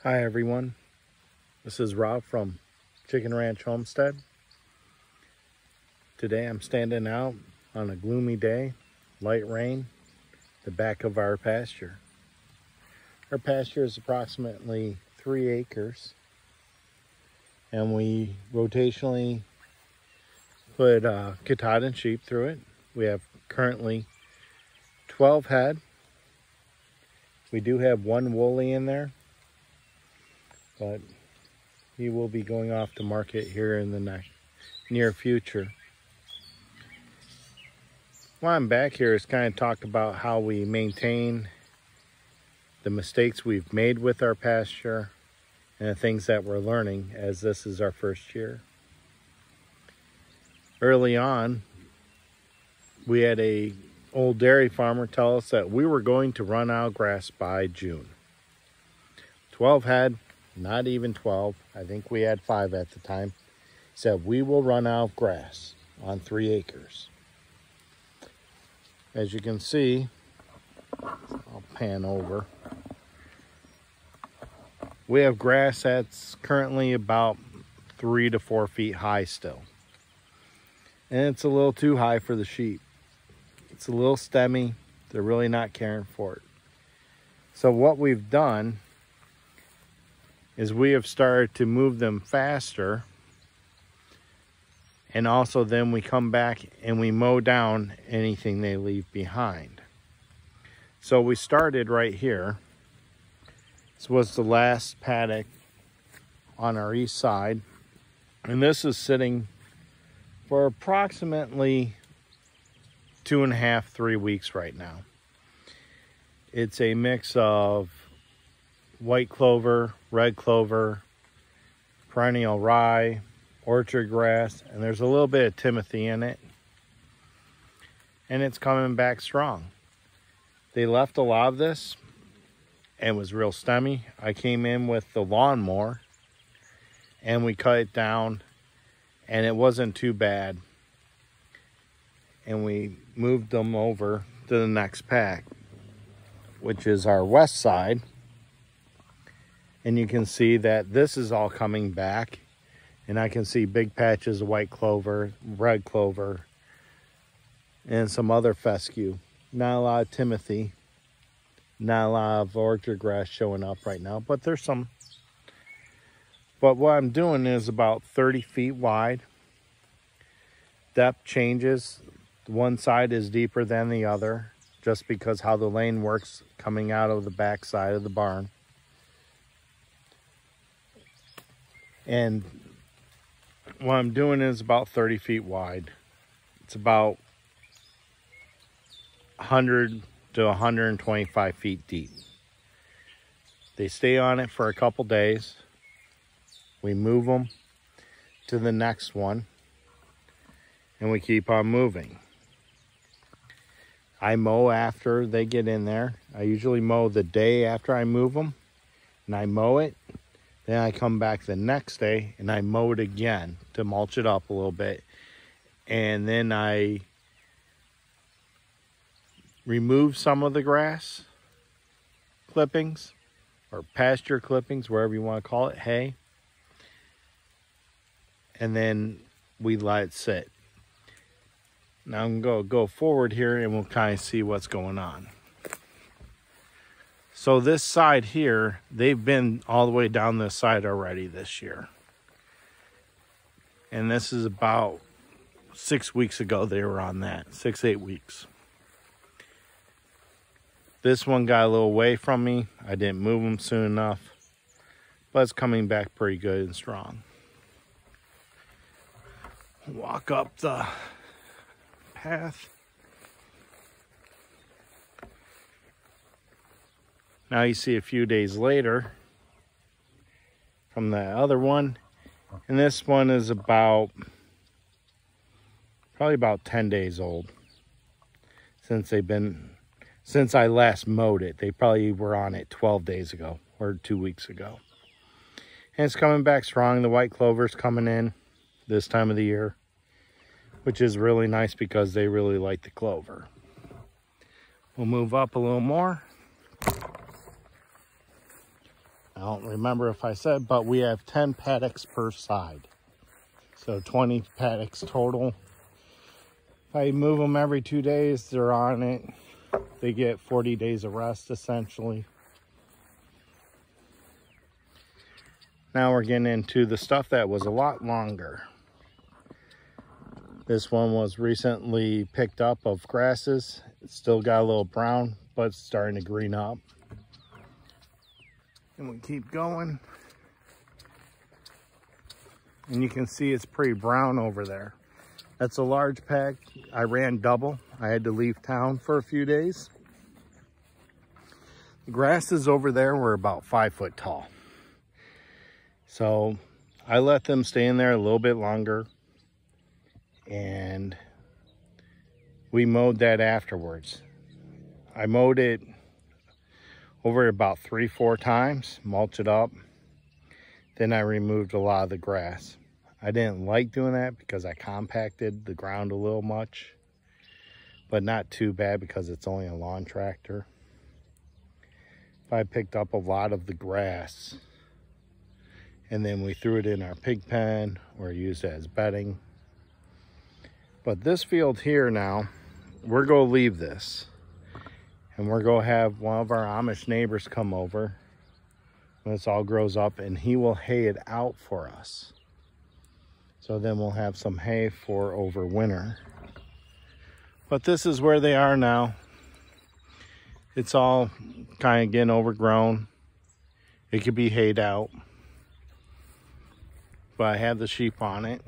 Hi everyone, this is Rob from Chicken Ranch Homestead. Today I'm standing out on a gloomy day, light rain, the back of our pasture. Our pasture is approximately 3 acres and we rotationally put Katahdin sheep through it. We have currently 12 head. We do have one woolly in there, but he will be going off to market here in the near future. While I'm back here is kind of talk about how we maintain the mistakes we've made with our pasture and the things that we're learning, as this is our first year. Early on, we had a old dairy farmer tell us that we were going to run out of grass by June. 12 head, not even 12, I think we had 5 at the time, said we will run out of grass on 3 acres. As you can see, I'll pan over. We have grass that's currently about 3 to 4 feet high still. And it's a little too high for the sheep. It's a little stemmy. They're really not caring for it. So what we've done is we have started to move them faster, and also then we come back and we mow down anything they leave behind. So we started right here. This was the last paddock on our east side, and this is sitting for approximately 2.5 to 3 weeks right now. It's a mix of white clover, red clover, perennial rye, orchard grass, and there's a little bit of timothy in it. And it's coming back strong. They left a lot of this and it was real stemmy. I came in with the lawnmower and we cut it down and it wasn't too bad. And we moved them over to the next pack, which is our west side. And you can see that this is all coming back. And I can see big patches of white clover, red clover, and some other fescue. Not a lot of timothy. Not a lot of orchard grass showing up right now, but there's some. But what I'm doing is about 30 feet wide. Depth changes. One side is deeper than the other, just because how the lane works coming out of the back side of the barn. And what I'm doing is about 30 feet wide. It's about 100 to 125 feet deep. They stay on it for a couple days. We move them to the next one, and we keep on moving. I mow after they get in there. I usually mow the day after I move them, and I mow it. Then I come back the next day and I mow it again to mulch it up a little bit. And then I remove some of the grass clippings or pasture clippings, wherever you want to call it, hay. And then we let it sit. Now I'm going to go forward here and we'll kind of see what's going on. So this side here, they've been all the way down this side already this year. And this is about 6 weeks ago they were on that, 6 to 8 weeks. This one got a little away from me. I didn't move them soon enough, but it's coming back pretty good and strong. Walk up the path. Now you see a few days later from the other one, and this one is probably about 10 days old since I last mowed it. They probably were on it 12 days ago or 2 weeks ago. And it's coming back strong. The white clover's coming in this time of the year, which is really nice because they really like the clover. We'll move up a little more. don't remember if I said, but we have 10 paddocks per side. So 20 paddocks total. If I move them every 2 days, they're on it. They get 40 days of rest, essentially. Now we're getting into the stuff that was a lot longer. This one was recently picked up of grasses. It's still got a little brown, but it's starting to green up. And we keep going. And you can see it's pretty brown over there. That's a large pack. I ran double. I had to leave town for a few days. The grasses over there were about 5 foot tall. So I let them stay in there a little bit longer. And we mowed that afterwards. I mowed it over about 3-4 times, mulched it up. Then I removed a lot of the grass. I didn't like doing that because I compacted the ground a little much, but not too bad because it's only a lawn tractor. If I picked up a lot of the grass and then we threw it in our pig pen or used it as bedding. But this field here now, we're going to leave this. And we're going to have one of our Amish neighbors come over when this all grows up, and he will hay it out for us. So then we'll have some hay for over winter. But this is where they are now. It's all kind of getting overgrown. It could be hayed out. But I have the sheep on it.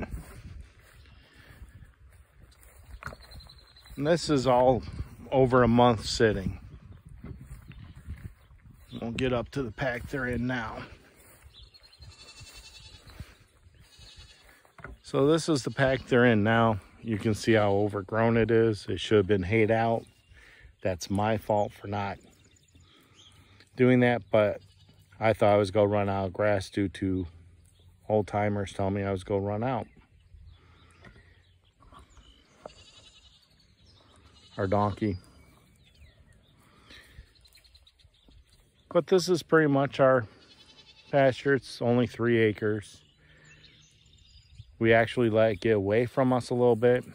And this is all over a month sitting. We'll get up to the pack they're in now. So this is the pack they're in now. You can see how overgrown it is. It should have been hayed out. That's my fault for not doing that, but I thought I was going to run out of grass due to old timers telling me I was going to run out. Our donkey. But this is pretty much our pasture. It's only 3 acres. We actually let it get away from us a little bit.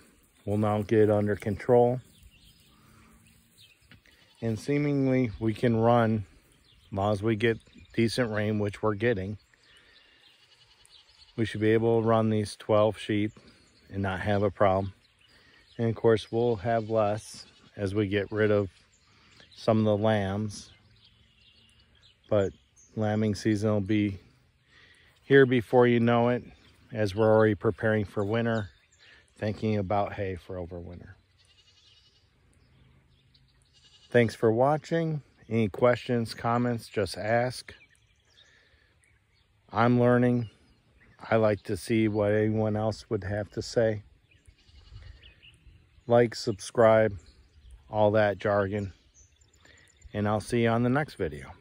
We'll now get it under control. And seemingly we can run, as long as we get decent rain, which we're getting. We should be able to run these 12 sheep and not have a problem. And of course, we'll have less as we get rid of some of the lambs. But lambing season will be here before you know it, as we're already preparing for winter, thinking about hay for overwinter. Thanks for watching. Any questions, comments, just ask. I'm learning. I like to see what anyone else would have to say. Like, subscribe, all that jargon. And I'll see you on the next video.